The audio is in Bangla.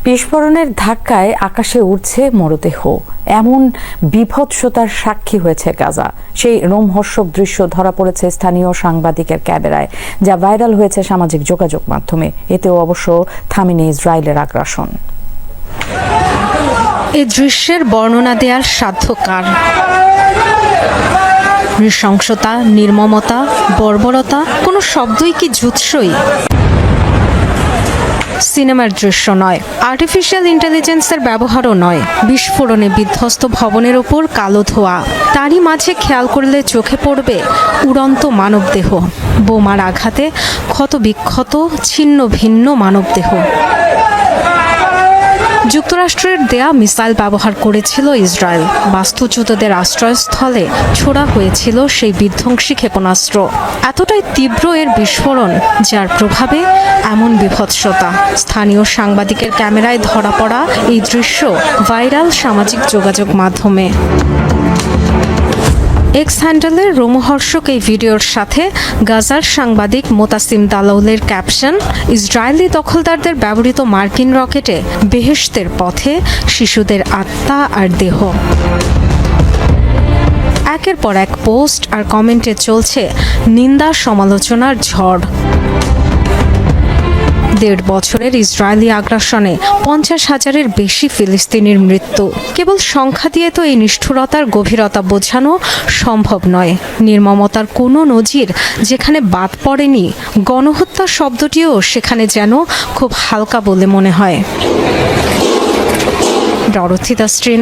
বিস্ফোরণের ধাক্কায় আকাশে উড়ছে মরদেহ, এমন বিভৎসতার সাক্ষী হয়েছে গাজা। সেই রোমহর্ষক দৃশ্য ধরা পড়েছে স্থানীয় সাংবাদিকের ক্যামেরায়, যা ভাইরাল হয়েছে সামাজিক যোগাযোগ মাধ্যমে। এতেও অবশ্য থামেনি ইসরায়েলের আগ্রাসন। এই দৃশ্যের বর্ণনা দেওয়ার সাধ্য কার? নৃশংসতা, নির্মমতা, বর্বরতা, কোনো শব্দই কি জুৎসই? সিনেমার দৃশ্য নয়, আর্টিফিশিয়াল ইন্টেলিজেন্সের ব্যবহারও নয়। বিস্ফোরণে বিধ্বস্ত ভবনের ওপর কালো ধোঁয়া, তারই মাঝে খেয়াল করলে চোখে পড়বে উড়ন্ত মানবদেহ। বোমার আঘাতে ক্ষত বিক্ষত, ছিন্ন ভিন্ন মানবদেহ। যুক্তরাষ্ট্রের দেয়া মিসাইল ব্যবহার করেছিল ইসরায়েল। বাস্তুচ্যুতদের আশ্রয়স্থলে ছোড়া হয়েছিল সেই বিধ্বংসী ক্ষেপণাস্ত্র। এতটাই তীব্র এর বিস্ফোরণ, যার প্রভাবে এমন বিভৎসতা। স্থানীয় সাংবাদিকের ক্যামেরায় ধরা পড়া এই দৃশ্য ভাইরাল সামাজিক যোগাযোগ মাধ্যমে। এক্স হ্যান্ডেলের রোমহর্ষক এই ভিডিওর সাথে গাজার সাংবাদিক মোতাসিম দালাউলের ক্যাপশন, ইসরায়েলি দখলদারদের ব্যবহৃত মার্কিন রকেটে বেহেশতের পথে শিশুদের আত্মা আর দেহ। একের পর এক পোস্ট আর কমেন্টে চলছে নিন্দা সমালোচনার ঝড়। 1.5 বছরের ইসরায়েলি আগ্রাসনে 50,000-এর বেশি ফিলিস্তিনির মৃত্যু। কেবল সংখ্যা দিয়ে তো এই নিষ্ঠুরতার গভীরতা বোঝানো সম্ভব নয়। নির্মমতার কোনো নজির যেখানে বাদ পড়েনি, গণহত্যা শব্দটিও সেখানে যেন খুব হালকা বলে মনে হয়। ডরথি দাস্ট্রিন।